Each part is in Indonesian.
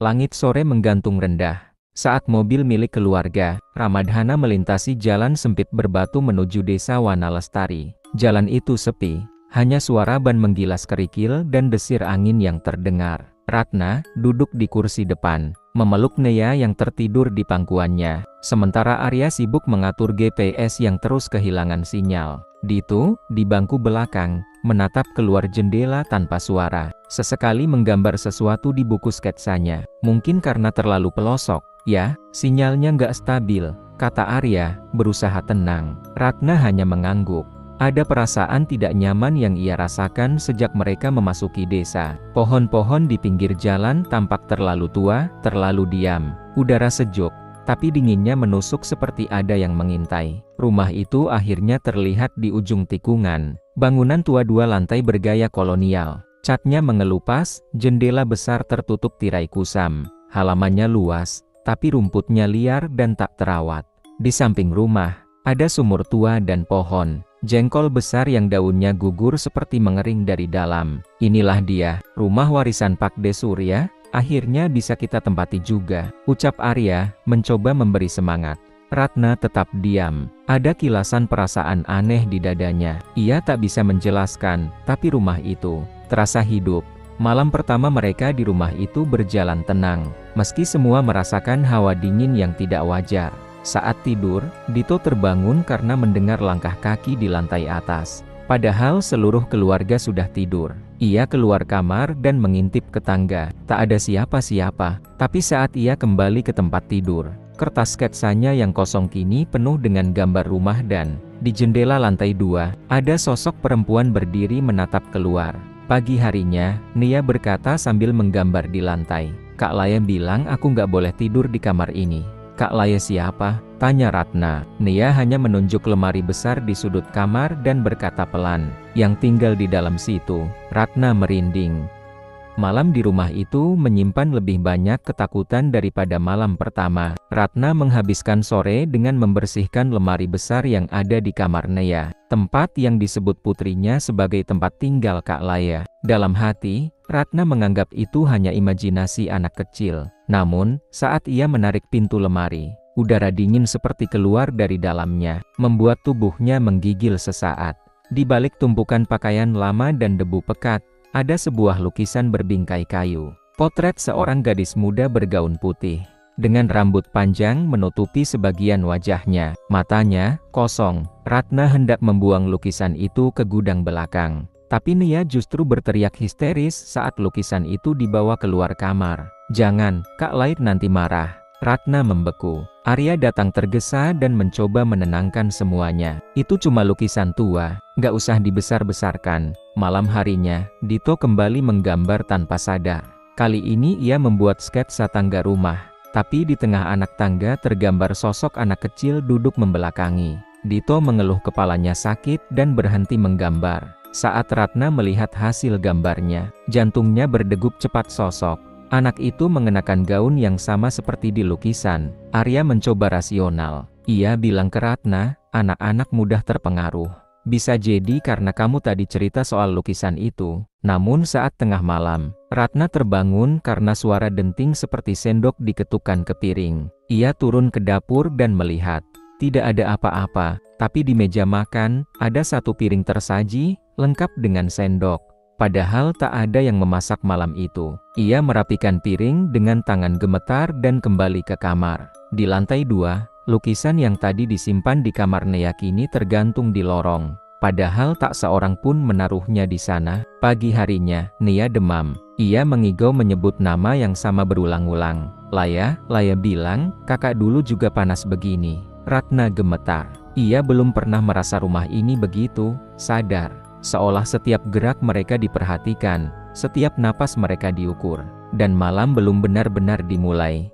Langit sore menggantung rendah. Saat mobil milik keluarga, Ramadhana melintasi jalan sempit berbatu menuju desa Wanalestari. Jalan itu sepi, hanya suara ban menggilas kerikil dan desir angin yang terdengar. Ratna duduk di kursi depan, memeluk Nea yang tertidur di pangkuannya, sementara Arya sibuk mengatur GPS yang terus kehilangan sinyal. Dito, di bangku belakang, menatap keluar jendela tanpa suara, sesekali menggambar sesuatu di buku sketsanya. Mungkin karena terlalu pelosok, ya, sinyalnya nggak stabil, kata Arya, berusaha tenang. Ratna hanya mengangguk. Ada perasaan tidak nyaman yang ia rasakan sejak mereka memasuki desa. Pohon-pohon di pinggir jalan tampak terlalu tua, terlalu diam. Udara sejuk, tapi dinginnya menusuk seperti ada yang mengintai. Rumah itu akhirnya terlihat di ujung tikungan. Bangunan tua 2 lantai bergaya kolonial. Catnya mengelupas, jendela besar tertutup tirai kusam. Halamannya luas, tapi rumputnya liar dan tak terawat. Di samping rumah, ada sumur tua dan pohon. Jengkol besar yang daunnya gugur seperti mengering dari dalam. Inilah dia, rumah warisan Pak De Surya, akhirnya bisa kita tempati juga, ucap Arya, mencoba memberi semangat. Ratna tetap diam. Ada kilasan perasaan aneh di dadanya. Ia tak bisa menjelaskan, tapi rumah itu terasa hidup. Malam pertama mereka di rumah itu berjalan tenang, meski semua merasakan hawa dingin yang tidak wajar. Saat tidur, Dito terbangun karena mendengar langkah kaki di lantai atas. Padahal seluruh keluarga sudah tidur. Ia keluar kamar dan mengintip ke tangga. Tak ada siapa-siapa. Tapi saat ia kembali ke tempat tidur, kertas sketsanya yang kosong kini penuh dengan gambar rumah dan di jendela lantai 2, ada sosok perempuan berdiri menatap keluar. Pagi harinya, Nia berkata sambil menggambar di lantai. Kak Laya bilang aku nggak boleh tidur di kamar ini. Kak Laya siapa? Tanya Ratna. Nia hanya menunjuk lemari besar di sudut kamar dan berkata pelan, yang tinggal di dalam situ. Ratna merinding. Malam di rumah itu menyimpan lebih banyak ketakutan daripada malam pertama. Ratna menghabiskan sore dengan membersihkan lemari besar yang ada di kamar Nia, tempat yang disebut putrinya sebagai tempat tinggal Kak Laya. Dalam hati, Ratna menganggap itu hanya imajinasi anak kecil. Namun, saat ia menarik pintu lemari, udara dingin seperti keluar dari dalamnya, membuat tubuhnya menggigil sesaat. Di balik tumpukan pakaian lama dan debu pekat, ada sebuah lukisan berbingkai kayu. Potret seorang gadis muda bergaun putih, dengan rambut panjang menutupi sebagian wajahnya. Matanya kosong. Ratna hendak membuang lukisan itu ke gudang belakang. Tapi Nia justru berteriak histeris saat lukisan itu dibawa keluar kamar. Jangan, Kak Lait nanti marah. Ratna membeku. Arya datang tergesa dan mencoba menenangkan semuanya. Itu cuma lukisan tua, nggak usah dibesar-besarkan. Malam harinya, Dito kembali menggambar tanpa sadar. Kali ini ia membuat sketsa tangga rumah. Tapi di tengah anak tangga tergambar sosok anak kecil duduk membelakangi. Dito mengeluh kepalanya sakit dan berhenti menggambar. Saat Ratna melihat hasil gambarnya, jantungnya berdegup cepat. Sosok anak itu mengenakan gaun yang sama seperti di lukisan. Arya mencoba rasional. Ia bilang ke Ratna, anak-anak mudah terpengaruh. Bisa jadi karena kamu tadi cerita soal lukisan itu. Namun saat tengah malam, Ratna terbangun karena suara denting seperti sendok diketukkan ke piring. Ia turun ke dapur dan melihat. Tidak ada apa-apa, tapi di meja makan, ada satu piring tersaji, lengkap dengan sendok. Padahal tak ada yang memasak malam itu. Ia merapikan piring dengan tangan gemetar dan kembali ke kamar. Di lantai 2, lukisan yang tadi disimpan di kamar Nia kini tergantung di lorong. Padahal tak seorang pun menaruhnya di sana. Pagi harinya, Nia demam. Ia mengigau menyebut nama yang sama berulang-ulang. Laya bilang, kakak dulu juga panas begini. Ratna gemetar. Ia belum pernah merasa rumah ini begitu sadar. Seolah setiap gerak mereka diperhatikan, setiap napas mereka diukur, dan malam belum benar-benar dimulai.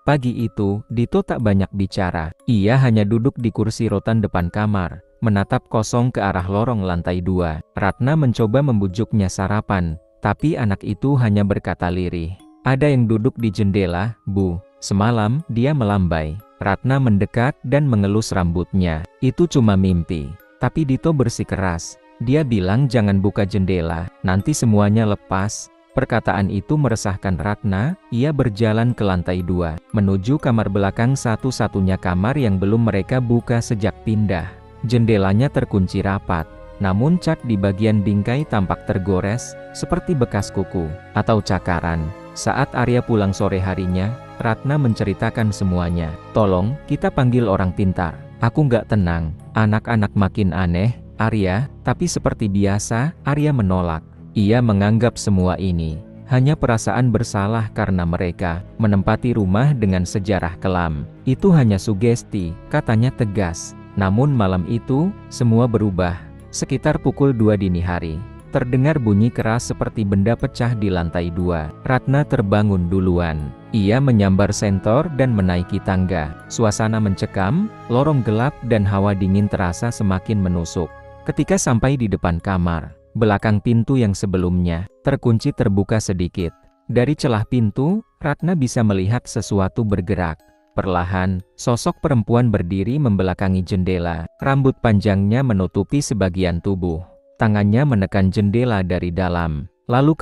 Pagi itu, Dito tak banyak bicara. Ia hanya duduk di kursi rotan depan kamar, menatap kosong ke arah lorong lantai 2. Ratna mencoba membujuknya sarapan, tapi anak itu hanya berkata lirih. Ada yang duduk di jendela, Bu. Semalam, dia melambai. Ratna mendekat dan mengelus rambutnya. Itu cuma mimpi. Tapi Dito bersikeras. Dia bilang jangan buka jendela, nanti semuanya lepas. Perkataan itu meresahkan Ratna. Ia berjalan ke lantai 2, menuju kamar belakang, satu-satunya kamar yang belum mereka buka sejak pindah. Jendelanya terkunci rapat, namun cat di bagian bingkai tampak tergores, seperti bekas kuku atau cakaran. Saat Arya pulang sore harinya, Ratna menceritakan semuanya. "Tolong, kita panggil orang pintar. Aku nggak tenang." Anak-anak makin aneh, Arya, tapi seperti biasa, Arya menolak. Ia menganggap semua ini hanya perasaan bersalah karena mereka menempati rumah dengan sejarah kelam. Itu hanya sugesti, katanya tegas. Namun malam itu, semua berubah. Sekitar pukul 2 dini hari, terdengar bunyi keras seperti benda pecah di lantai 2. Ratna terbangun duluan. Ia menyambar sentor dan menaiki tangga. Suasana mencekam, lorong gelap dan hawa dingin terasa semakin menusuk. Ketika sampai di depan kamar, belakang pintu yang sebelumnya terkunci terbuka sedikit. Dari celah pintu, Ratna bisa melihat sesuatu bergerak. Perlahan, sosok perempuan berdiri membelakangi jendela. Rambut panjangnya menutupi sebagian tubuh. Tangannya menekan jendela dari dalam. Lalu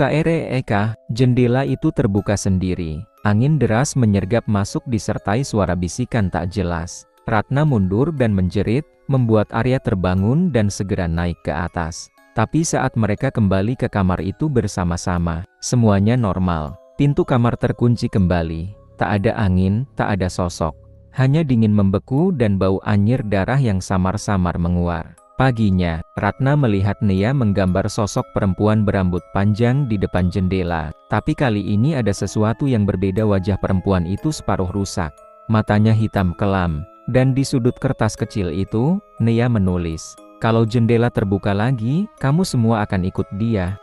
jendela itu terbuka sendiri. Angin deras menyergap masuk disertai suara bisikan tak jelas. Ratna mundur dan menjerit, membuat Arya terbangun dan segera naik ke atas. Tapi saat mereka kembali ke kamar itu bersama-sama, semuanya normal. Pintu kamar terkunci kembali. Tak ada angin, tak ada sosok. Hanya dingin membeku dan bau anyir darah yang samar-samar menguar. Paginya, Ratna melihat Nia menggambar sosok perempuan berambut panjang di depan jendela. Tapi kali ini ada sesuatu yang berbeda. Wajah perempuan itu separuh rusak. Matanya hitam kelam. Dan di sudut kertas kecil itu, Nia menulis, "Kalau jendela terbuka lagi, kamu semua akan ikut dia."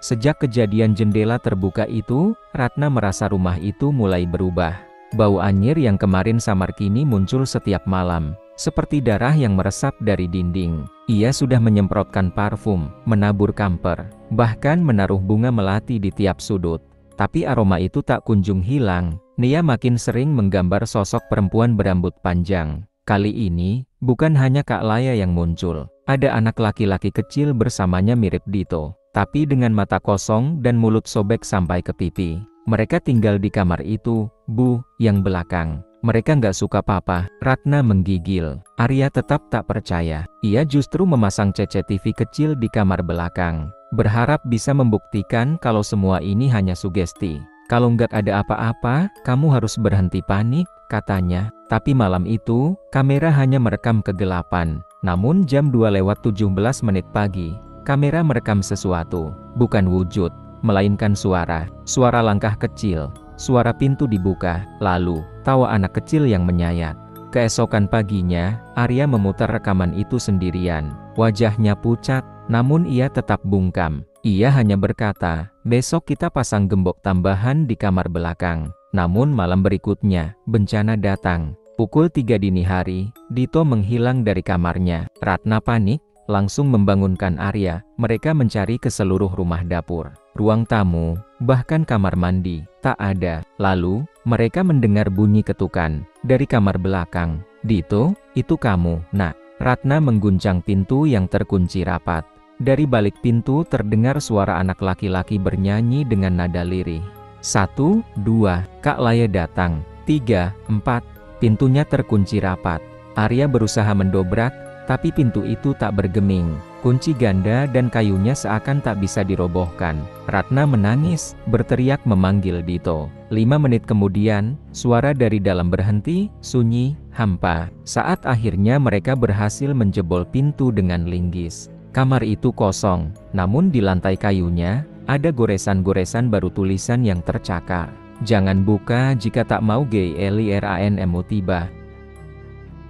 Sejak kejadian jendela terbuka itu, Ratna merasa rumah itu mulai berubah. Bau anyir yang kemarin samar kini muncul setiap malam, seperti darah yang meresap dari dinding. Ia sudah menyemprotkan parfum, menabur kamper, bahkan menaruh bunga melati di tiap sudut. Tapi aroma itu tak kunjung hilang. Nia makin sering menggambar sosok perempuan berambut panjang. Kali ini, bukan hanya Kak Laya yang muncul. Ada anak laki-laki kecil bersamanya mirip Dito, tapi dengan mata kosong dan mulut sobek sampai ke pipi. Mereka tinggal di kamar itu, Bu, yang belakang. Mereka nggak suka papa. Ratna menggigil. Arya tetap tak percaya. Ia justru memasang CCTV kecil di kamar belakang, berharap bisa membuktikan kalau semua ini hanya sugesti. "Kalau nggak ada apa-apa, kamu harus berhenti panik," katanya. Tapi malam itu, kamera hanya merekam kegelapan. Namun jam 2:17 pagi, kamera merekam sesuatu. Bukan wujud, melainkan suara. Suara langkah kecil, suara pintu dibuka, lalu tawa anak kecil yang menyayat. Keesokan paginya, Arya memutar rekaman itu sendirian. Wajahnya pucat, namun ia tetap bungkam. Ia hanya berkata, "Besok kita pasang gembok tambahan di kamar belakang." Namun malam berikutnya, bencana datang. Pukul 3 dini hari, Dito menghilang dari kamarnya. Ratna panik, langsung membangunkan Arya. Mereka mencari ke seluruh rumah dapur, ruang tamu, bahkan kamar mandi. Tak ada. Lalu, mereka mendengar bunyi ketukan dari kamar belakang. "Dito, itu kamu, Nak?" Ratna mengguncang pintu yang terkunci rapat. Dari balik pintu terdengar suara anak laki-laki bernyanyi dengan nada lirih. 1, 2, Kak Laya datang. 3, 4, pintunya terkunci rapat. Arya berusaha mendobrak, tapi pintu itu tak bergeming. Kunci ganda dan kayunya seakan tak bisa dirobohkan. Ratna menangis, berteriak memanggil Dito. 5 menit kemudian, suara dari dalam berhenti, sunyi, hampa. Saat akhirnya mereka berhasil menjebol pintu dengan linggis. Kamar itu kosong, namun di lantai kayunya, ada goresan-goresan baru tulisan yang tercakar. "Jangan buka jika tak mau GLIRANMU tiba."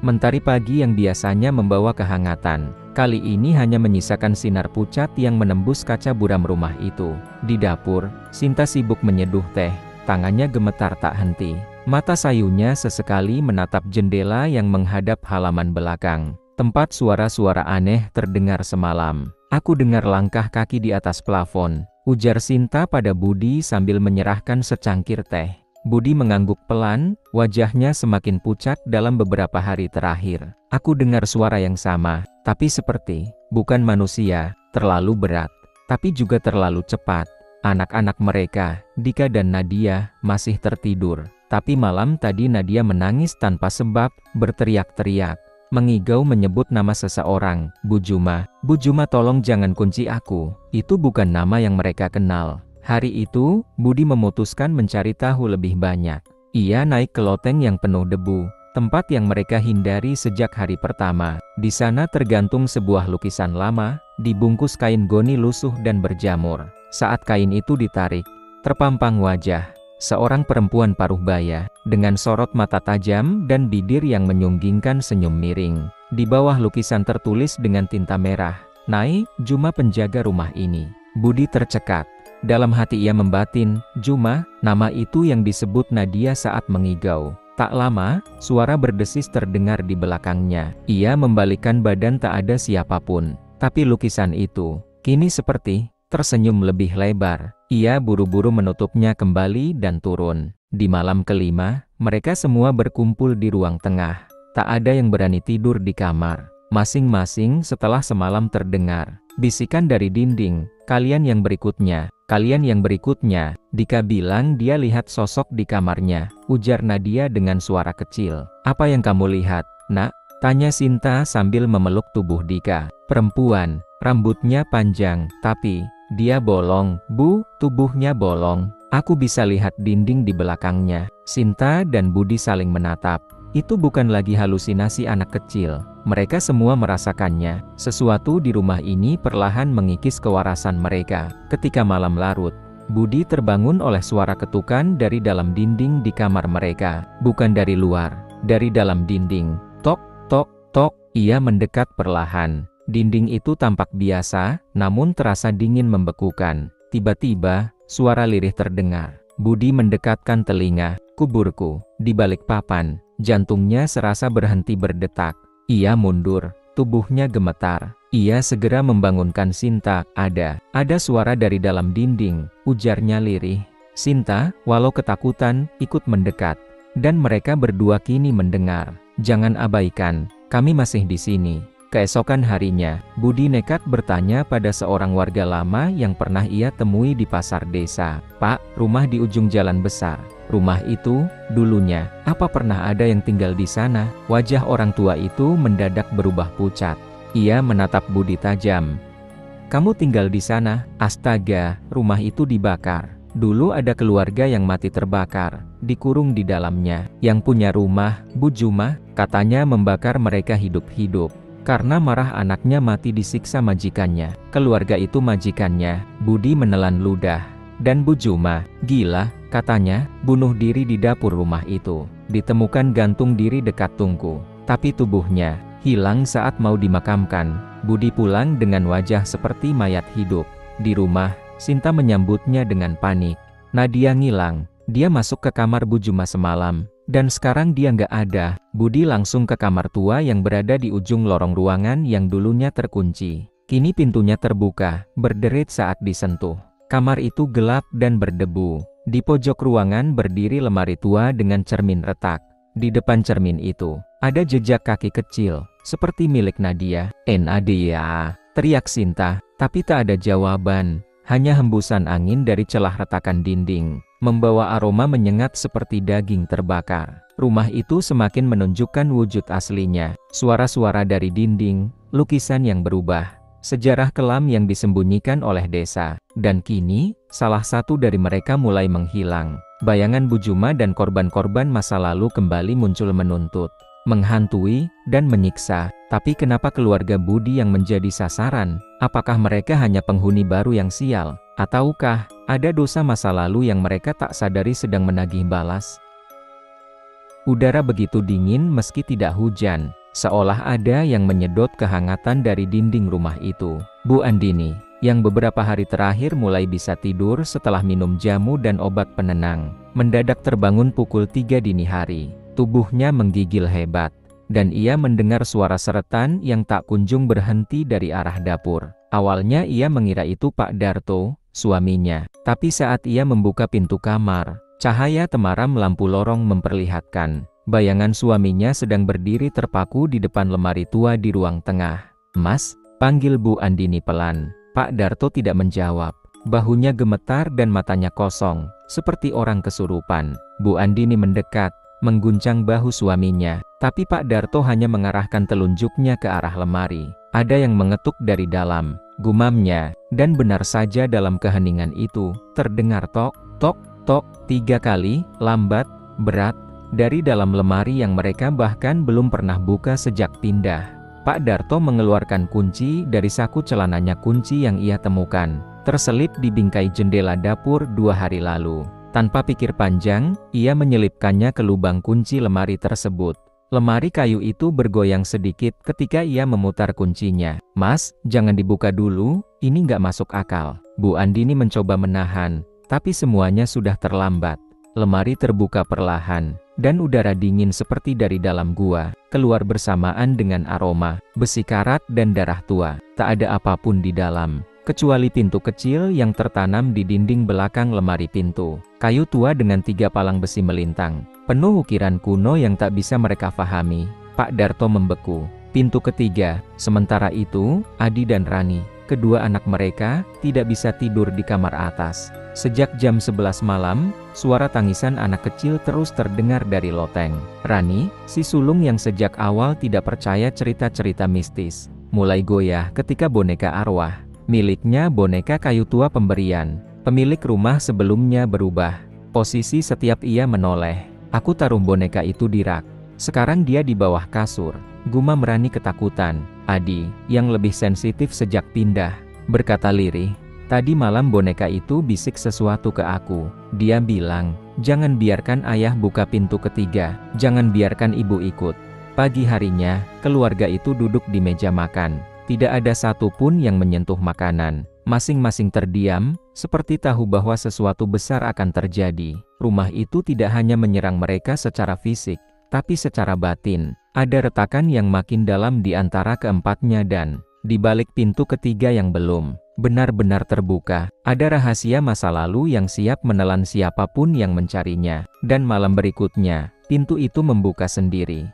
Mentari pagi yang biasanya membawa kehangatan, kali ini hanya menyisakan sinar pucat yang menembus kaca buram rumah itu. Di dapur, Sinta sibuk menyeduh teh, tangannya gemetar tak henti. Mata sayunya sesekali menatap jendela yang menghadap halaman belakang. Tempat suara-suara aneh terdengar semalam. "Aku dengar langkah kaki di atas plafon," ujar Sinta pada Budi sambil menyerahkan secangkir teh. Budi mengangguk pelan, wajahnya semakin pucat dalam beberapa hari terakhir. "Aku dengar suara yang sama, tapi seperti bukan manusia, terlalu berat, tapi juga terlalu cepat." Anak-anak mereka, Dika dan Nadia, masih tertidur. Tapi malam tadi Nadia menangis tanpa sebab, berteriak-teriak, mengigau menyebut nama seseorang, Bu Juma. Bu Juma, tolong jangan kunci aku. Itu bukan nama yang mereka kenal. Hari itu, Budi memutuskan mencari tahu lebih banyak. Ia naik ke loteng yang penuh debu, tempat yang mereka hindari sejak hari pertama. Di sana tergantung sebuah lukisan lama, dibungkus kain goni lusuh dan berjamur. Saat kain itu ditarik, terpampang wajah seorang perempuan paruh baya, dengan sorot mata tajam dan bibir yang menyunggingkan senyum miring. Di bawah lukisan tertulis dengan tinta merah, "Nai, Juma penjaga rumah ini." Budi tercekat. Dalam hati ia membatin, Juma, nama itu yang disebut Nadia saat mengigau. Tak lama, suara berdesis terdengar di belakangnya. Ia membalikkan badan, tak ada siapapun. Tapi lukisan itu, kini seperti tersenyum lebih lebar. Ia buru-buru menutupnya kembali dan turun. Di malam kelima, mereka semua berkumpul di ruang tengah. Tak ada yang berani tidur di kamar. Masing-masing setelah semalam terdengar bisikan dari dinding, "Kalian yang berikutnya, kalian yang berikutnya." Dika bilang dia lihat sosok di kamarnya, ujar Nadia dengan suara kecil. "Apa yang kamu lihat, Nak?" tanya Sinta sambil memeluk tubuh Dika. "Perempuan, rambutnya panjang, tapi dia bolong, Bu, tubuhnya bolong. Aku bisa lihat dinding di belakangnya." Sinta dan Budi saling menatap. Itu bukan lagi halusinasi anak kecil. Mereka semua merasakannya. Sesuatu di rumah ini perlahan mengikis kewarasan mereka. Ketika malam larut, Budi terbangun oleh suara ketukan dari dalam dinding di kamar mereka. Bukan dari luar, dari dalam dinding. Tok, tok, tok. Ia mendekat perlahan. Dinding itu tampak biasa, namun terasa dingin membekukan. Tiba-tiba, suara lirih terdengar. Budi mendekatkan telinga. "Kuburku." Di balik papan, jantungnya serasa berhenti berdetak. Ia mundur, tubuhnya gemetar. Ia segera membangunkan Sinta. Ada suara dari dalam dinding," ujarnya lirih. Sinta, walau ketakutan, ikut mendekat. Dan mereka berdua kini mendengar. "Jangan abaikan, kami masih di sini." Keesokan harinya, Budi nekat bertanya pada seorang warga lama yang pernah ia temui di pasar desa. "Pak, rumah di ujung jalan besar. Rumah itu, dulunya, apa pernah ada yang tinggal di sana?" Wajah orang tua itu mendadak berubah pucat. Ia menatap Budi tajam. "Kamu tinggal di sana?" "Astaga, rumah itu dibakar. Dulu ada keluarga yang mati terbakar, dikurung di dalamnya. Yang punya rumah, Bu Juma, katanya membakar mereka hidup-hidup. Karena marah anaknya mati disiksa majikannya. Keluarga itu majikannya." Budi menelan ludah. "Dan Bu Juma, gila, katanya, bunuh diri di dapur rumah itu. Ditemukan gantung diri dekat tungku. Tapi tubuhnya hilang saat mau dimakamkan." Budi pulang dengan wajah seperti mayat hidup. Di rumah, Sinta menyambutnya dengan panik. "Nadia ngilang. Dia masuk ke kamar Bu Juma semalam. Dan sekarang dia nggak ada." Budi langsung ke kamar tua yang berada di ujung lorong ruangan yang dulunya terkunci. Kini pintunya terbuka, berderit saat disentuh. Kamar itu gelap dan berdebu. Di pojok ruangan berdiri lemari tua dengan cermin retak. Di depan cermin itu, ada jejak kaki kecil, seperti milik Nadia. "Nadia!" teriak Sinta, tapi tak ada jawaban. Hanya hembusan angin dari celah retakan dinding, membawa aroma menyengat seperti daging terbakar. Rumah itu semakin menunjukkan wujud aslinya. Suara-suara dari dinding, lukisan yang berubah, sejarah kelam yang disembunyikan oleh desa. Dan kini, salah satu dari mereka mulai menghilang. Bayangan Bu Juma dan korban-korban masa lalu kembali muncul menuntut, menghantui, dan menyiksa. Tapi kenapa keluarga Budi yang menjadi sasaran? Apakah mereka hanya penghuni baru yang sial? Ataukah ada dosa masa lalu yang mereka tak sadari sedang menagih balas? Udara begitu dingin meski tidak hujan, seolah ada yang menyedot kehangatan dari dinding rumah itu. Bu Andini, yang beberapa hari terakhir mulai bisa tidur setelah minum jamu dan obat penenang, mendadak terbangun pukul 3 dini hari. Tubuhnya menggigil hebat, dan ia mendengar suara seretan yang tak kunjung berhenti dari arah dapur. Awalnya ia mengira itu Pak Darto, suaminya. Tapi saat ia membuka pintu kamar, cahaya temaram lampu lorong memperlihatkan bayangan suaminya sedang berdiri terpaku di depan lemari tua di ruang tengah. "Mas," panggil Bu Andini pelan. Pak Darto tidak menjawab. Bahunya gemetar dan matanya kosong, seperti orang kesurupan. Bu Andini mendekat, mengguncang bahu suaminya, tapi Pak Darto hanya mengarahkan telunjuknya ke arah lemari. Ada yang mengetuk dari dalam, gumamnya, dan benar saja dalam keheningan itu, terdengar tok, tok, tok, 3 kali, lambat, berat, dari dalam lemari yang mereka bahkan belum pernah buka sejak pindah. Pak Darto mengeluarkan kunci dari saku celananya, kunci yang ia temukan terselip di bingkai jendela dapur 2 hari lalu. Tanpa pikir panjang, ia menyelipkannya ke lubang kunci lemari tersebut. Lemari kayu itu bergoyang sedikit ketika ia memutar kuncinya. "Mas, jangan dibuka dulu, ini nggak masuk akal." Bu Andini mencoba menahan, tapi semuanya sudah terlambat. Lemari terbuka perlahan, dan udara dingin seperti dari dalam gua keluar bersamaan dengan aroma besi karat dan darah tua. Tak ada apapun di dalam, kecuali pintu kecil yang tertanam di dinding belakang lemari pintu. Kayu tua dengan 3 palang besi melintang, penuh ukiran kuno yang tak bisa mereka fahami. Pak Darto membeku. Pintu ketiga. Sementara itu, Adi dan Rani, kedua anak mereka, tidak bisa tidur di kamar atas. Sejak jam 11 malam, suara tangisan anak kecil terus terdengar dari loteng. Rani, si sulung yang sejak awal tidak percaya cerita-cerita mistis, mulai goyah ketika boneka arwah miliknya, boneka kayu tua pemberian pemilik rumah sebelumnya, berubah posisi setiap ia menoleh. "Aku taruh boneka itu di rak. Sekarang dia di bawah kasur," gumam Rani ketakutan. Adi, yang lebih sensitif sejak pindah, berkata lirih, "Tadi malam boneka itu bisik sesuatu ke aku. Dia bilang, jangan biarkan ayah buka pintu ketiga, jangan biarkan ibu ikut." Pagi harinya, keluarga itu duduk di meja makan. Tidak ada satupun yang menyentuh makanan. Masing-masing terdiam, seperti tahu bahwa sesuatu besar akan terjadi. Rumah itu tidak hanya menyerang mereka secara fisik, tapi secara batin. Ada retakan yang makin dalam di antara keempatnya, dan di balik pintu ketiga yang belum benar-benar terbuka, ada rahasia masa lalu yang siap menelan siapapun yang mencarinya. Dan malam berikutnya, pintu itu membuka sendiri.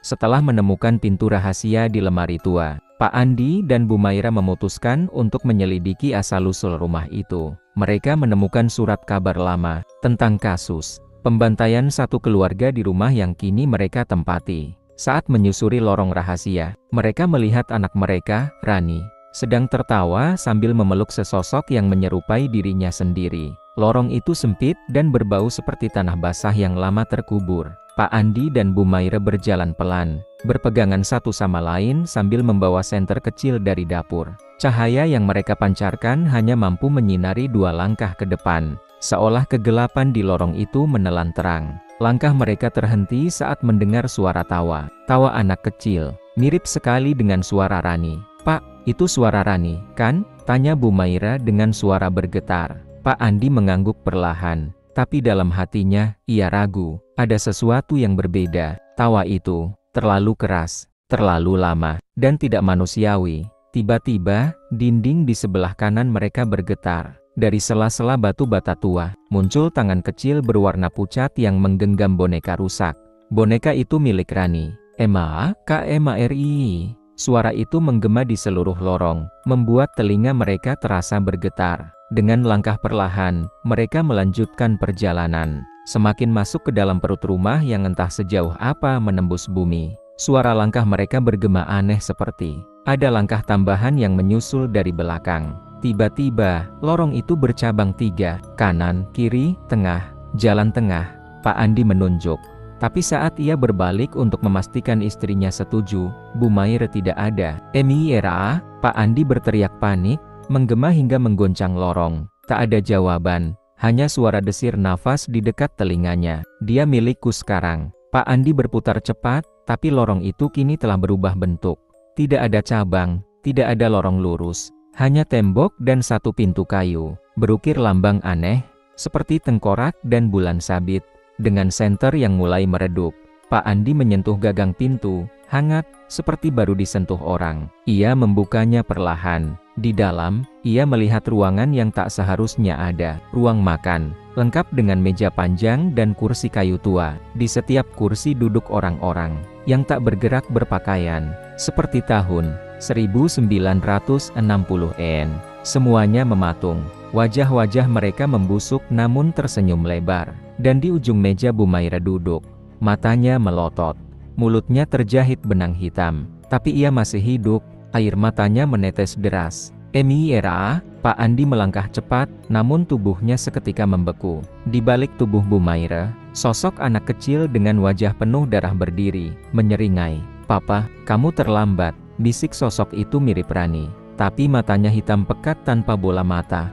Setelah menemukan pintu rahasia di lemari tua, Pak Andi dan Bu Maira memutuskan untuk menyelidiki asal-usul rumah itu. Mereka menemukan surat kabar lama tentang kasus pembantaian satu keluarga di rumah yang kini mereka tempati. Saat menyusuri lorong rahasia, mereka melihat anak mereka, Rani, sedang tertawa sambil memeluk sesosok yang menyerupai dirinya sendiri. Lorong itu sempit dan berbau seperti tanah basah yang lama terkubur. Pak Andi dan Bu Maira berjalan pelan, berpegangan satu sama lain sambil membawa senter kecil dari dapur. Cahaya yang mereka pancarkan hanya mampu menyinari 2 langkah ke depan, seolah kegelapan di lorong itu menelan terang. Langkah mereka terhenti saat mendengar suara tawa. Tawa anak kecil, mirip sekali dengan suara Rani. "Pak, itu suara Rani, kan?" tanya Bu Maira dengan suara bergetar. Pak Andi mengangguk perlahan, tapi dalam hatinya, ia ragu. Ada sesuatu yang berbeda. Tawa itu terlalu keras, terlalu lama, dan tidak manusiawi. Tiba-tiba, dinding di sebelah kanan mereka bergetar. Dari sela-sela batu bata tua, muncul tangan kecil berwarna pucat yang menggenggam boneka rusak. Boneka itu milik Rani. "Emma, Kak Emma RI." Suara itu menggema di seluruh lorong, membuat telinga mereka terasa bergetar. Dengan langkah perlahan, mereka melanjutkan perjalanan. Semakin masuk ke dalam perut rumah yang entah sejauh apa menembus bumi. Suara langkah mereka bergema aneh seperti ada langkah tambahan yang menyusul dari belakang. Tiba-tiba, lorong itu bercabang 3, kanan, kiri, tengah, jalan tengah. Pak Andi menunjuk. Tapi saat ia berbalik untuk memastikan istrinya setuju, Bu Maira tidak ada. "Emiera!" Pak Andi berteriak panik, menggema hingga menggoncang lorong. Tak ada jawaban, hanya suara desir nafas di dekat telinganya. "Dia milikku sekarang." Pak Andi berputar cepat, tapi lorong itu kini telah berubah bentuk. Tidak ada cabang, tidak ada lorong lurus, hanya tembok dan satu pintu kayu, berukir lambang aneh, seperti tengkorak dan bulan sabit, dengan senter yang mulai meredup. Pak Andi menyentuh gagang pintu, hangat, seperti baru disentuh orang. Ia membukanya perlahan. Di dalam, ia melihat ruangan yang tak seharusnya ada. Ruang makan, lengkap dengan meja panjang dan kursi kayu tua. Di setiap kursi duduk orang-orang yang tak bergerak berpakaian seperti tahun 1960-an. Semuanya mematung. Wajah-wajah mereka membusuk namun tersenyum lebar. Dan di ujung meja Bumaira duduk. Matanya melotot. Mulutnya terjahit benang hitam. Tapi ia masih hidup. Air matanya menetes deras. Emiera, Pak Andi melangkah cepat, namun tubuhnya seketika membeku. Di balik tubuh Bumaira, sosok anak kecil dengan wajah penuh darah berdiri, menyeringai. Papa, kamu terlambat, bisik sosok itu mirip Rani. Tapi matanya hitam pekat tanpa bola mata.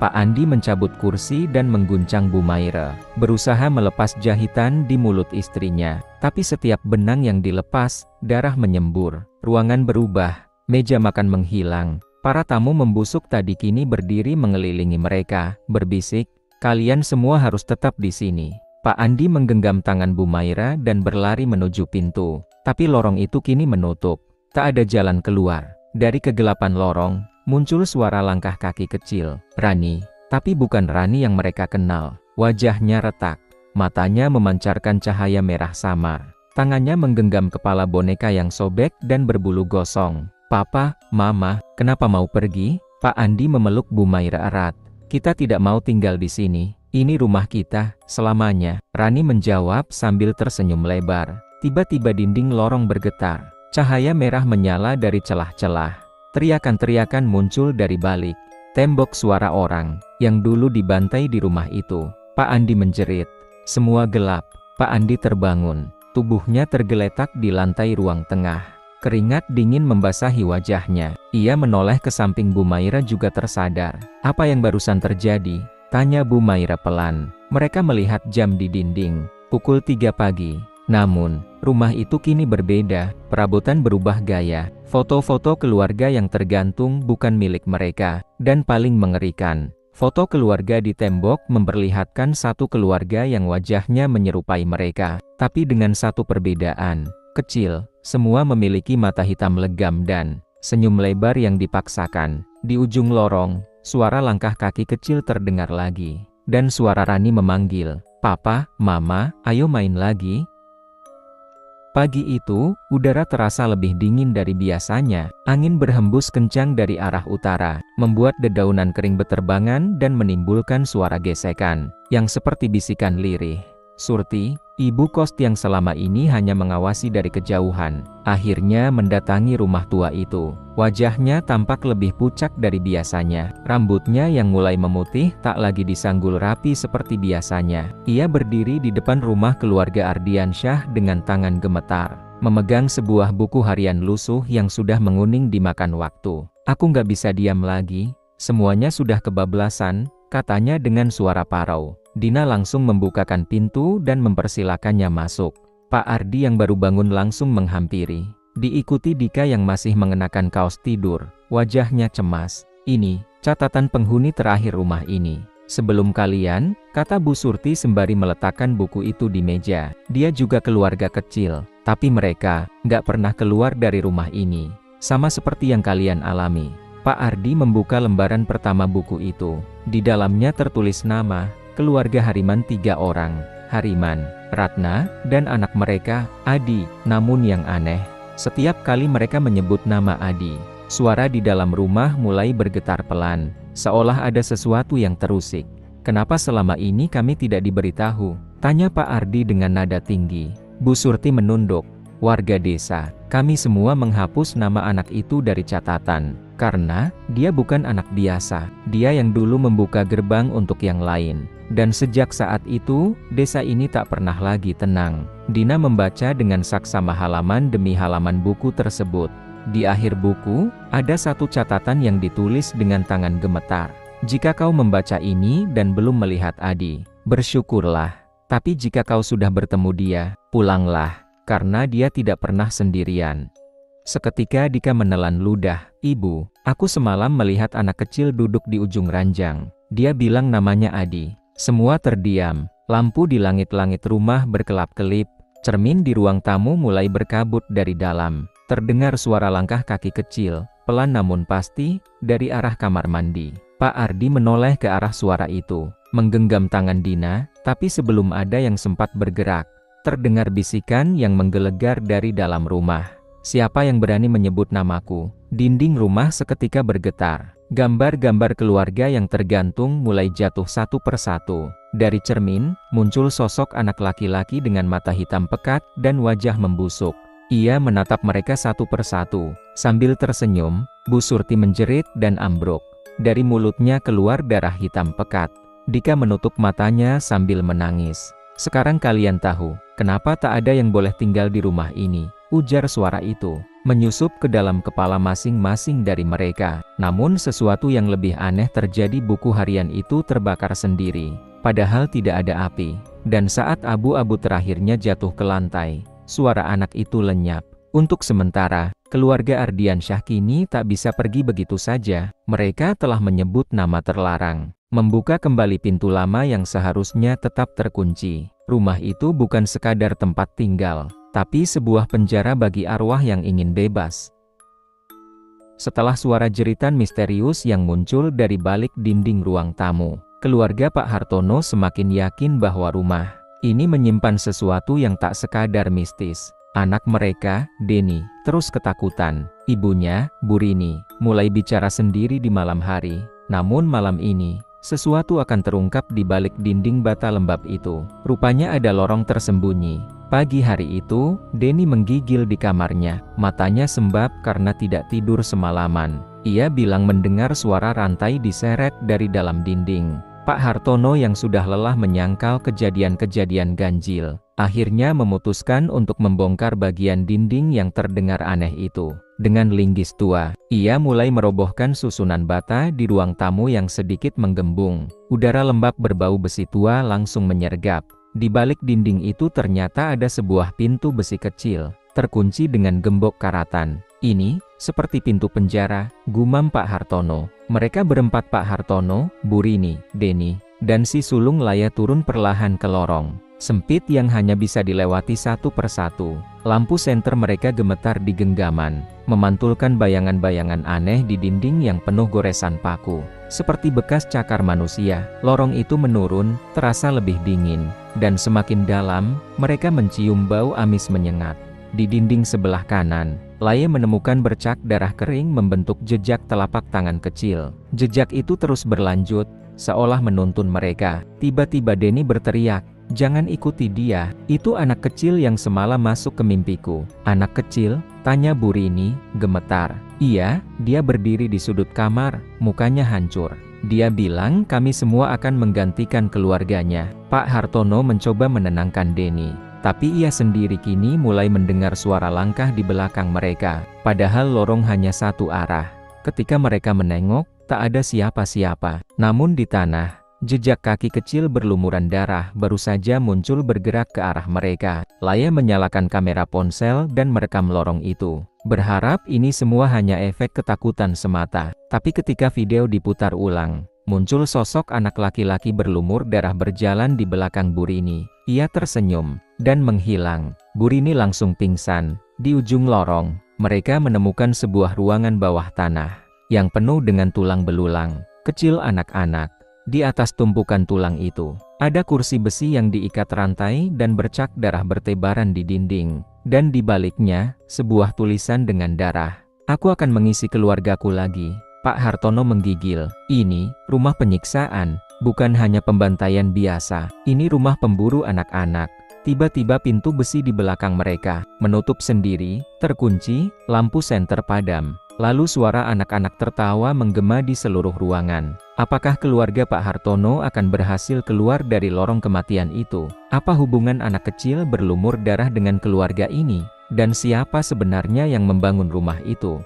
Pak Andi mencabut kursi dan mengguncang Bumaira, berusaha melepas jahitan di mulut istrinya. Tapi setiap benang yang dilepas, darah menyembur. Ruangan berubah, meja makan menghilang. Para tamu membusuk tadi kini berdiri mengelilingi mereka, berbisik, kalian semua harus tetap di sini. Pak Andi menggenggam tangan Bumaira dan berlari menuju pintu. Tapi lorong itu kini menutup, tak ada jalan keluar. Dari kegelapan lorong, muncul suara langkah kaki kecil. Rani, tapi bukan Rani yang mereka kenal. Wajahnya retak, matanya memancarkan cahaya merah samar. Tangannya menggenggam kepala boneka yang sobek dan berbulu gosong. Papa, Mama, kenapa mau pergi? Pak Andi memeluk Bumaira erat. Kita tidak mau tinggal di sini. Ini rumah kita, selamanya. Rani menjawab sambil tersenyum lebar. Tiba-tiba dinding lorong bergetar. Cahaya merah menyala dari celah-celah. Teriakan-teriakan muncul dari balik tembok. Suara orang yang dulu dibantai di rumah itu. Pak Andi menjerit. Semua gelap. Pak Andi terbangun. Tubuhnya tergeletak di lantai ruang tengah. Keringat dingin membasahi wajahnya. Ia menoleh ke samping Bumaira juga tersadar. Apa yang barusan terjadi? Tanya Bumaira pelan. Mereka melihat jam di dinding. Pukul 3 pagi. Namun, rumah itu kini berbeda. Perabotan berubah gaya. Foto-foto keluarga yang tergantung bukan milik mereka. Dan paling mengerikan, foto keluarga di tembok memperlihatkan satu keluarga yang wajahnya menyerupai mereka. Tapi dengan satu perbedaan. Kecil, semua memiliki mata hitam legam dan senyum lebar yang dipaksakan. Di ujung lorong, suara langkah kaki kecil terdengar lagi. Dan suara Rani memanggil, Papa, Mama, ayo main lagi. Pagi itu, udara terasa lebih dingin dari biasanya. Angin berhembus kencang dari arah utara, membuat dedaunan kering beterbangan dan menimbulkan suara gesekan, yang seperti bisikan lirih. Surti, ibu kos yang selama ini hanya mengawasi dari kejauhan, akhirnya mendatangi rumah tua itu. Wajahnya tampak lebih pucat dari biasanya. Rambutnya yang mulai memutih tak lagi disanggul rapi seperti biasanya. Ia berdiri di depan rumah keluarga Ardiansyah dengan tangan gemetar, memegang sebuah buku harian lusuh yang sudah menguning dimakan waktu. Aku nggak bisa diam lagi, semuanya sudah kebablasan, katanya dengan suara parau. Dina langsung membukakan pintu dan mempersilakannya masuk. Pak Ardi yang baru bangun langsung menghampiri. Diikuti Dika yang masih mengenakan kaos tidur. Wajahnya cemas. Ini, catatan penghuni terakhir rumah ini. Sebelum kalian, kata Bu Surti sembari meletakkan buku itu di meja. Dia juga keluarga kecil. Tapi mereka, nggak pernah keluar dari rumah ini. Sama seperti yang kalian alami. Pak Ardi membuka lembaran pertama buku itu. Di dalamnya tertulis nama keluarga Hariman 3 orang, Hariman, Ratna, dan anak mereka, Adi. Namun yang aneh, setiap kali mereka menyebut nama Adi, suara di dalam rumah mulai bergetar pelan, seolah ada sesuatu yang terusik. Kenapa selama ini kami tidak diberitahu? Tanya Pak Ardi dengan nada tinggi. Bu Surti menunduk. Warga desa, kami semua menghapus nama anak itu dari catatan, karena dia bukan anak biasa. Dia yang dulu membuka gerbang untuk yang lain. Dan sejak saat itu, desa ini tak pernah lagi tenang. Dina membaca dengan saksama halaman demi halaman buku tersebut. Di akhir buku, ada satu catatan yang ditulis dengan tangan gemetar. Jika kau membaca ini dan belum melihat Adi, bersyukurlah. Tapi jika kau sudah bertemu dia, pulanglah, karena dia tidak pernah sendirian. Seketika Dika menelan ludah. Ibu, aku semalam melihat anak kecil duduk di ujung ranjang. Dia bilang namanya Adi. Semua terdiam. Lampu di langit-langit rumah berkelap-kelip. Cermin di ruang tamu mulai berkabut dari dalam. Terdengar suara langkah kaki kecil, pelan namun pasti, dari arah kamar mandi. Pak Ardi menoleh ke arah suara itu, menggenggam tangan Dina, tapi sebelum ada yang sempat bergerak, terdengar bisikan yang menggelegar dari dalam rumah. Siapa yang berani menyebut namaku? Dinding rumah seketika bergetar. Gambar-gambar keluarga yang tergantung mulai jatuh satu persatu. Dari cermin, muncul sosok anak laki-laki dengan mata hitam pekat dan wajah membusuk. Ia menatap mereka satu persatu. Sambil tersenyum, Bu Surti menjerit dan ambruk. Dari mulutnya keluar darah hitam pekat. Dika menutup matanya sambil menangis. "Sekarang kalian tahu, kenapa tak ada yang boleh tinggal di rumah ini," ujar suara itu, menyusup ke dalam kepala masing-masing dari mereka. Namun sesuatu yang lebih aneh terjadi. Buku harian itu terbakar sendiri, padahal tidak ada api. Dan saat abu-abu terakhirnya jatuh ke lantai, suara anak itu lenyap. Untuk sementara, keluarga Ardiansyah kini tak bisa pergi begitu saja. Mereka telah menyebut nama terlarang, membuka kembali pintu lama yang seharusnya tetap terkunci. Rumah itu bukan sekadar tempat tinggal, tapi sebuah penjara bagi arwah yang ingin bebas. Setelah suara jeritan misterius yang muncul dari balik dinding ruang tamu, keluarga Pak Hartono semakin yakin bahwa rumah ini menyimpan sesuatu yang tak sekadar mistis. Anak mereka, Denny, terus ketakutan. Ibunya, Bu Rini, mulai bicara sendiri di malam hari. Namun malam ini, sesuatu akan terungkap di balik dinding bata lembab itu. Rupanya ada lorong tersembunyi. Pagi hari itu, Denny menggigil di kamarnya. Matanya sembab karena tidak tidur semalaman. Ia bilang mendengar suara rantai diseret dari dalam dinding. Pak Hartono yang sudah lelah menyangkal kejadian-kejadian ganjil, akhirnya memutuskan untuk membongkar bagian dinding yang terdengar aneh itu. Dengan linggis tua, ia mulai merobohkan susunan bata di ruang tamu yang sedikit menggembung. Udara lembab berbau besi tua langsung menyergap. Di balik dinding itu ternyata ada sebuah pintu besi kecil, terkunci dengan gembok karatan. "Ini seperti pintu penjara," gumam Pak Hartono. Mereka berempat, Pak Hartono, Bu Rini, Denny, dan si sulung Laya, turun perlahan ke lorong sempit yang hanya bisa dilewati satu persatu. Lampu senter mereka gemetar di genggaman, memantulkan bayangan-bayangan aneh di dinding yang penuh goresan paku. Seperti bekas cakar manusia, lorong itu menurun, terasa lebih dingin, dan semakin dalam, mereka mencium bau amis menyengat. Di dinding sebelah kanan, Laya menemukan bercak darah kering membentuk jejak telapak tangan kecil. Jejak itu terus berlanjut, seolah menuntun mereka. Tiba-tiba Denny berteriak, "Jangan ikuti dia, itu anak kecil yang semalam masuk ke mimpiku." "Anak kecil?" tanya Bu Rini, gemetar. "Iya, dia berdiri di sudut kamar, mukanya hancur. Dia bilang kami semua akan menggantikan keluarganya." Pak Hartono mencoba menenangkan Denny. Tapi ia sendiri kini mulai mendengar suara langkah di belakang mereka. Padahal lorong hanya satu arah. Ketika mereka menengok, tak ada siapa-siapa. Namun di tanah, jejak kaki kecil berlumuran darah baru saja muncul bergerak ke arah mereka. Laya menyalakan kamera ponsel dan merekam lorong itu, berharap ini semua hanya efek ketakutan semata. Tapi ketika video diputar ulang, muncul sosok anak laki-laki berlumur darah berjalan di belakang Bu Rini. Ia tersenyum dan menghilang. Bu Rini langsung pingsan. Di ujung lorong, mereka menemukan sebuah ruangan bawah tanah yang penuh dengan tulang belulang kecil anak-anak. Di atas tumpukan tulang itu, ada kursi besi yang diikat rantai dan bercak darah bertebaran di dinding. Dan di baliknya, sebuah tulisan dengan darah. "Aku akan mengisi keluargaku lagi." Pak Hartono menggigil. "Ini rumah penyiksaan, bukan hanya pembantaian biasa. Ini rumah pemburu anak-anak." Tiba-tiba pintu besi di belakang mereka menutup sendiri, terkunci, lampu senter padam. Lalu suara anak-anak tertawa menggema di seluruh ruangan. Apakah keluarga Pak Hartono akan berhasil keluar dari lorong kematian itu? Apa hubungan anak kecil berlumur darah dengan keluarga ini? Dan siapa sebenarnya yang membangun rumah itu?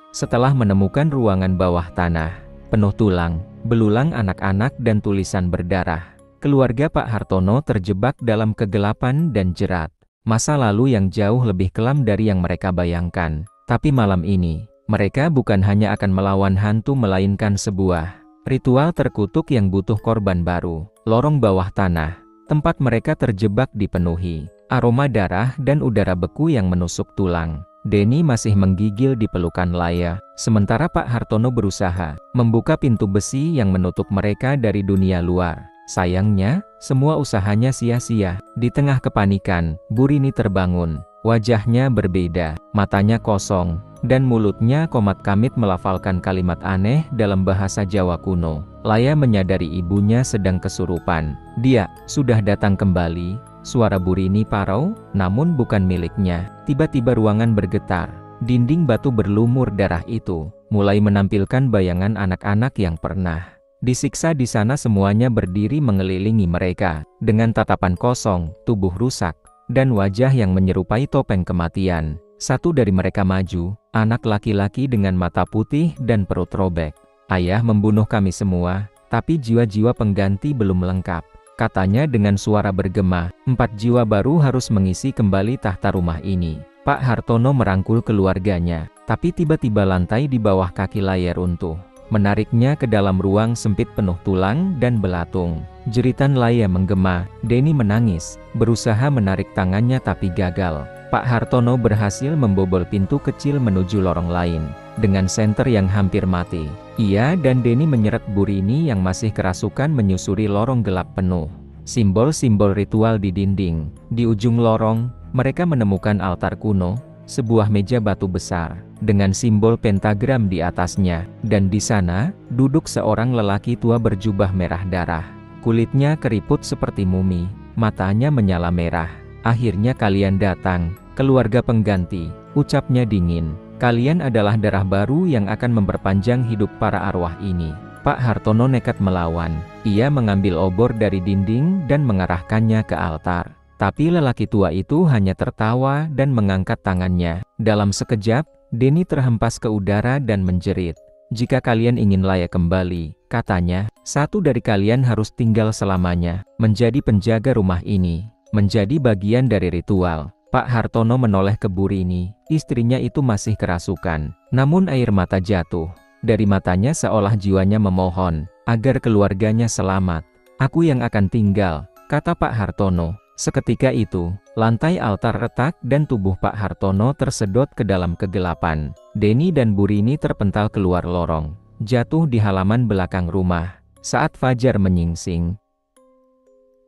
Setelah menemukan ruangan bawah tanah, penuh tulang, belulang anak-anak dan tulisan berdarah, keluarga Pak Hartono terjebak dalam kegelapan dan jerat. Masa lalu yang jauh lebih kelam dari yang mereka bayangkan. Tapi malam ini, mereka bukan hanya akan melawan hantu melainkan sebuah ritual terkutuk yang butuh korban baru. Lorong bawah tanah, tempat mereka terjebak dipenuhi aroma darah dan udara beku yang menusuk tulang. Denny masih menggigil di pelukan Laya, sementara Pak Hartono berusaha membuka pintu besi yang menutup mereka dari dunia luar. Sayangnya, semua usahanya sia-sia. Di tengah kepanikan, Bu Rini terbangun. Wajahnya berbeda, matanya kosong, dan mulutnya komat-kamit melafalkan kalimat aneh dalam bahasa Jawa kuno. Laya menyadari ibunya sedang kesurupan. Dia sudah datang kembali. Suara Burini parau, namun bukan miliknya. Tiba-tiba ruangan bergetar. Dinding batu berlumur darah itu mulai menampilkan bayangan anak-anak yang pernah disiksa di sana. Semuanya berdiri mengelilingi mereka dengan tatapan kosong, tubuh rusak, dan wajah yang menyerupai topeng kematian. Satu dari mereka maju, anak laki-laki dengan mata putih dan perut robek. "Ayah membunuh kami semua, tapi jiwa-jiwa pengganti belum lengkap," katanya dengan suara bergema. 4 jiwa baru harus mengisi kembali tahta rumah ini. Pak Hartono merangkul keluarganya, tapi tiba-tiba lantai di bawah kaki Laya runtuh, menariknya ke dalam ruang sempit penuh tulang dan belatung. Jeritan Laya menggema. Denny menangis, berusaha menarik tangannya tapi gagal. Pak Hartono berhasil membobol pintu kecil menuju lorong lain. Dengan senter yang hampir mati, ia dan Denny menyeret Burini yang masih kerasukan menyusuri lorong gelap penuh simbol-simbol ritual di dinding. Di ujung lorong, mereka menemukan altar kuno, sebuah meja batu besar, dengan simbol pentagram di atasnya, dan di sana, duduk seorang lelaki tua berjubah merah darah. Kulitnya keriput seperti mumi, matanya menyala merah. "Akhirnya kalian datang, keluarga pengganti," ucapnya dingin. "Kalian adalah darah baru yang akan memperpanjang hidup para arwah ini." Pak Hartono nekat melawan. Ia mengambil obor dari dinding dan mengarahkannya ke altar. Tapi lelaki tua itu hanya tertawa dan mengangkat tangannya. Dalam sekejap, Denny terhempas ke udara dan menjerit. "Jika kalian ingin Laya kembali," katanya, "satu dari kalian harus tinggal selamanya, menjadi penjaga rumah ini, menjadi bagian dari ritual." Pak Hartono menoleh ke Burini. Istrinya itu masih kerasukan, namun air mata jatuh dari matanya seolah jiwanya memohon agar keluarganya selamat. "Aku yang akan tinggal," kata Pak Hartono. Seketika itu, lantai altar retak dan tubuh Pak Hartono tersedot ke dalam kegelapan. Denny dan Burini terpental keluar lorong, jatuh di halaman belakang rumah. Saat fajar menyingsing,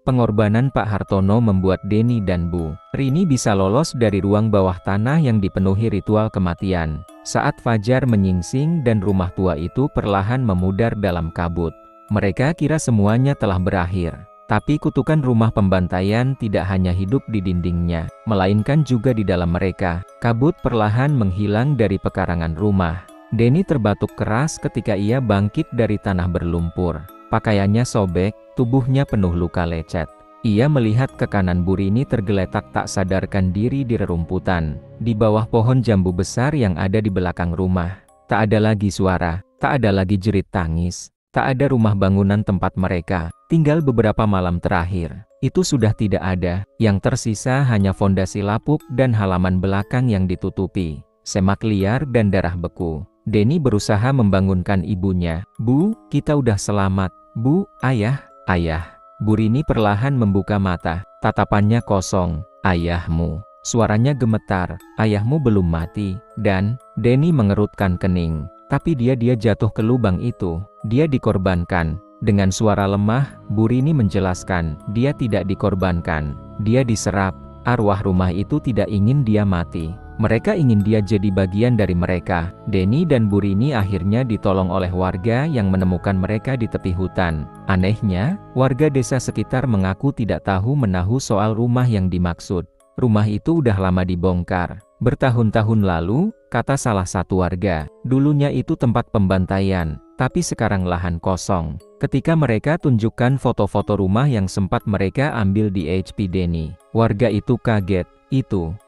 pengorbanan Pak Hartono membuat Denny dan Bu Rini bisa lolos dari ruang bawah tanah yang dipenuhi ritual kematian. Saat fajar menyingsing dan rumah tua itu perlahan memudar dalam kabut, mereka kira semuanya telah berakhir. Tapi kutukan rumah pembantaian tidak hanya hidup di dindingnya, melainkan juga di dalam mereka. Kabut perlahan menghilang dari pekarangan rumah. Denny terbatuk keras ketika ia bangkit dari tanah berlumpur. Pakaiannya sobek, tubuhnya penuh luka lecet. Ia melihat ke kanan. Burini tergeletak tak sadarkan diri di rerumputan, di bawah pohon jambu besar yang ada di belakang rumah. Tak ada lagi suara, tak ada lagi jerit tangis, tak ada rumah bangunan tempat mereka tinggal beberapa malam terakhir. Itu sudah tidak ada, yang tersisa hanya fondasi lapuk dan halaman belakang yang ditutupi semak liar dan darah beku. Denny berusaha membangunkan ibunya. "Bu, kita udah selamat. Bu, ayah, ayah." Burini perlahan membuka mata, tatapannya kosong. "Ayahmu," suaranya gemetar, "ayahmu belum mati." Dan Denny mengerutkan kening. Tapi dia jatuh ke lubang itu. Dia dikorbankan. Dengan suara lemah, Burini menjelaskan, dia tidak dikorbankan. Dia diserap. Arwah rumah itu tidak ingin dia mati. Mereka ingin dia jadi bagian dari mereka. Denny dan Burini akhirnya ditolong oleh warga yang menemukan mereka di tepi hutan. Anehnya, warga desa sekitar mengaku tidak tahu menahu soal rumah yang dimaksud. Rumah itu udah lama dibongkar. "Bertahun-tahun lalu," kata salah satu warga, "dulunya itu tempat pembantaian, tapi sekarang lahan kosong." Ketika mereka tunjukkan foto-foto rumah yang sempat mereka ambil di HP Denny, warga itu kaget.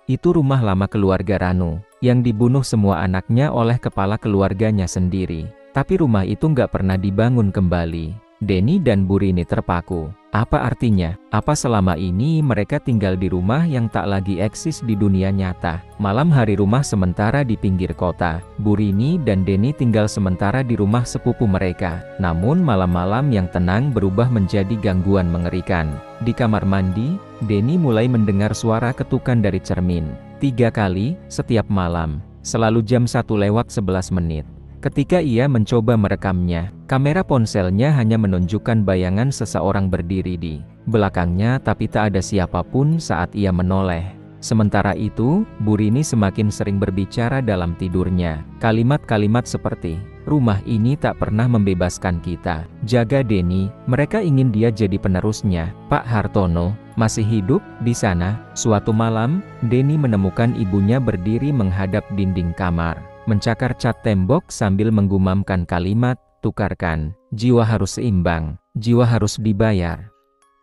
Itu rumah lama keluarga Ranu, yang dibunuh semua anaknya oleh kepala keluarganya sendiri. Tapi rumah itu nggak pernah dibangun kembali. Denny dan Burini terpaku. Apa artinya? Apa selama ini mereka tinggal di rumah yang tak lagi eksis di dunia nyata? Malam hari rumah sementara di pinggir kota. Burini dan Denny tinggal sementara di rumah sepupu mereka. Namun malam-malam yang tenang berubah menjadi gangguan mengerikan. Di kamar mandi, Denny mulai mendengar suara ketukan dari cermin. 3 kali, setiap malam. Selalu jam 1:11. Ketika ia mencoba merekamnya, kamera ponselnya hanya menunjukkan bayangan seseorang berdiri di belakangnya, tapi tak ada siapapun saat ia menoleh. Sementara itu, Bu Rini semakin sering berbicara dalam tidurnya. Kalimat-kalimat seperti, "Rumah ini tak pernah membebaskan kita. Jaga Denny." Mereka ingin dia jadi penerusnya. Pak Hartono masih hidup di sana. Suatu malam, Denny menemukan ibunya berdiri menghadap dinding kamar, mencakar cat tembok sambil menggumamkan kalimat, "Tukarkan. Jiwa harus seimbang. Jiwa harus dibayar."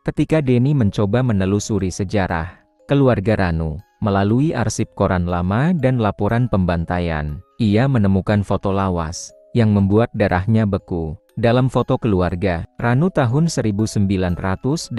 Ketika Denny mencoba menelusuri sejarah keluarga Ranu melalui arsip koran lama dan laporan pembantaian, ia menemukan foto lawas yang membuat darahnya beku. Dalam foto keluarga Ranu tahun 1983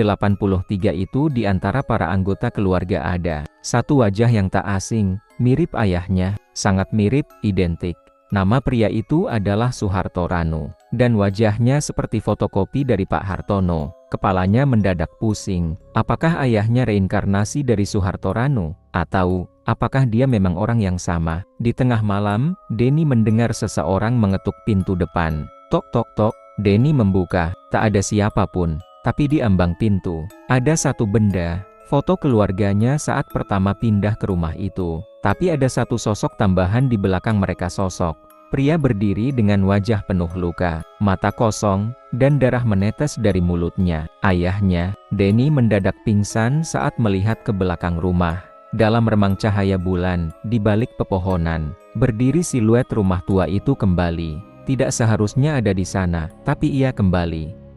itu, di antara para anggota keluarga ada satu wajah yang tak asing, mirip ayahnya, sangat mirip, identik. Nama pria itu adalah Suharto Ranu, dan wajahnya seperti fotokopi dari Pak Hartono. Kepalanya mendadak pusing. Apakah ayahnya reinkarnasi dari Suharto Ranu? Atau, apakah dia memang orang yang sama? Di tengah malam, Denny mendengar seseorang mengetuk pintu depan. Tok tok tok. Denny membuka. Tak ada siapapun. Tapi di ambang pintu, ada satu benda. Foto keluarganya saat pertama pindah ke rumah itu. Tapi ada satu sosok tambahan di belakang mereka. Sosok pria berdiri dengan wajah penuh luka, mata kosong, dan darah menetes dari mulutnya. Ayahnya. Denny mendadak pingsan saat melihat ke belakang rumah. Dalam remang cahaya bulan, di balik pepohonan, berdiri siluet rumah tua itu kembali. Tidak seharusnya ada di sana, tapi ia kembali.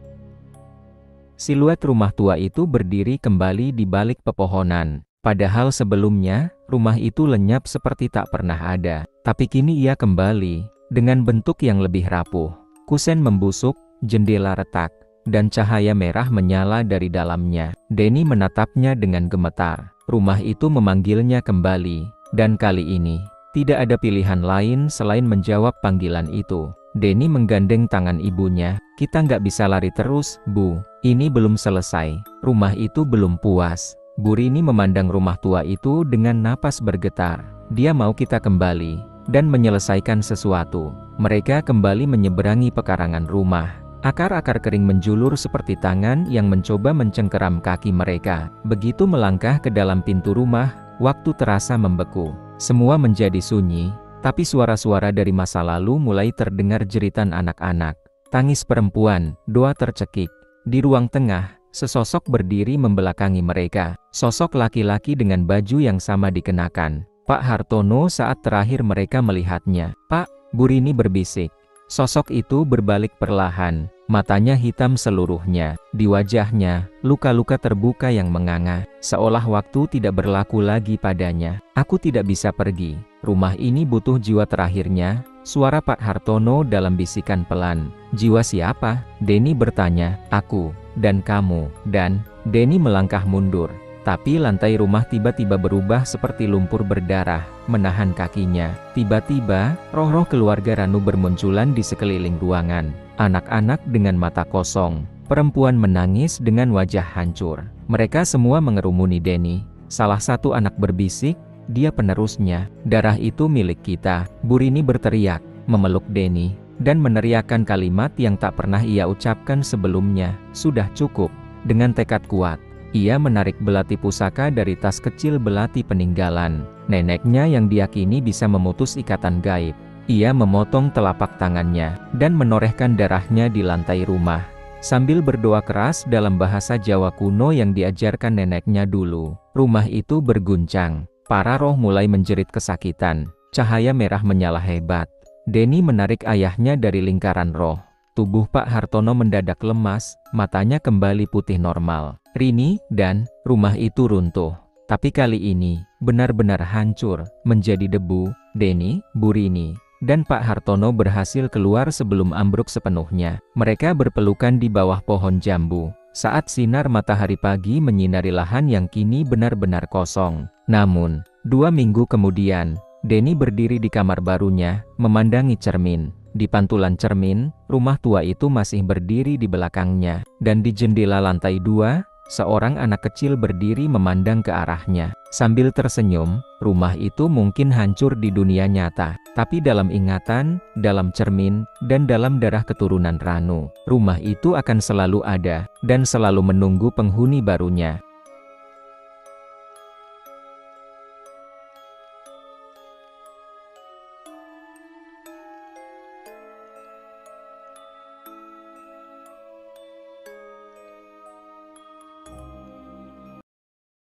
Siluet rumah tua itu berdiri kembali di balik pepohonan. Padahal sebelumnya, rumah itu lenyap seperti tak pernah ada. Tapi kini ia kembali, dengan bentuk yang lebih rapuh. Kusen membusuk, jendela retak, dan cahaya merah menyala dari dalamnya. Denny menatapnya dengan gemetar. Rumah itu memanggilnya kembali, dan kali ini, tidak ada pilihan lain selain menjawab panggilan itu. Denny menggandeng tangan ibunya. "Kita nggak bisa lari terus, Bu. Ini belum selesai. Rumah itu belum puas." Bu Rini memandang rumah tua itu dengan napas bergetar. Dia mau kita kembali dan menyelesaikan sesuatu. Mereka kembali menyeberangi pekarangan rumah. Akar-akar kering menjulur seperti tangan yang mencoba mencengkeram kaki mereka. Begitu melangkah ke dalam pintu rumah, waktu terasa membeku. Semua menjadi sunyi, tapi suara-suara dari masa lalu mulai terdengar, jeritan anak-anak, tangis perempuan, doa tercekik. Di ruang tengah, sesosok berdiri membelakangi mereka. Sosok laki-laki dengan baju yang sama dikenakan. Pak Hartono saat terakhir mereka melihatnya. "Pak," Bu Rini berbisik. Sosok itu berbalik perlahan. Matanya hitam seluruhnya. Di wajahnya, luka-luka terbuka yang menganga. Seolah waktu tidak berlaku lagi padanya. "Aku tidak bisa pergi. Rumah ini butuh jiwa terakhirnya." Suara Pak Hartono dalam bisikan pelan. "Jiwa siapa?" Denny bertanya. "Aku, dan kamu, dan..." Denny melangkah mundur. Tapi lantai rumah tiba-tiba berubah seperti lumpur berdarah, menahan kakinya. Tiba-tiba, roh-roh keluarga Ranu bermunculan di sekeliling ruangan. Anak-anak dengan mata kosong, perempuan menangis dengan wajah hancur. Mereka semua mengerumuni Denny. Salah satu anak berbisik, "Dia penerusnya. Darah itu milik kita." Bu Rini berteriak, memeluk Denny, dan meneriakkan kalimat yang tak pernah ia ucapkan sebelumnya. "Sudah cukup." Dengan tekad kuat, ia menarik belati pusaka dari tas kecil belati peninggalan neneknya yang diyakini bisa memutus ikatan gaib. Ia memotong telapak tangannya, dan menorehkan darahnya di lantai rumah. Sambil berdoa keras dalam bahasa Jawa kuno yang diajarkan neneknya dulu, rumah itu berguncang. Para roh mulai menjerit kesakitan. Cahaya merah menyala hebat. Denny menarik ayahnya dari lingkaran roh. Tubuh Pak Hartono mendadak lemas, matanya kembali putih normal. Rini, dan rumah itu runtuh. Tapi kali ini, benar-benar hancur, menjadi debu. Denny, Bu Rini, dan Pak Hartono berhasil keluar sebelum ambruk sepenuhnya. Mereka berpelukan di bawah pohon jambu, saat sinar matahari pagi menyinari lahan yang kini benar-benar kosong. Namun, 2 minggu kemudian, Denny berdiri di kamar barunya, memandangi cermin. Di pantulan cermin, rumah tua itu masih berdiri di belakangnya, dan di jendela lantai 2, seorang anak kecil berdiri memandang ke arahnya. Sambil tersenyum, rumah itu mungkin hancur di dunia nyata, tapi dalam ingatan, dalam cermin, dan dalam darah keturunan Ranu, rumah itu akan selalu ada, dan selalu menunggu penghuni barunya.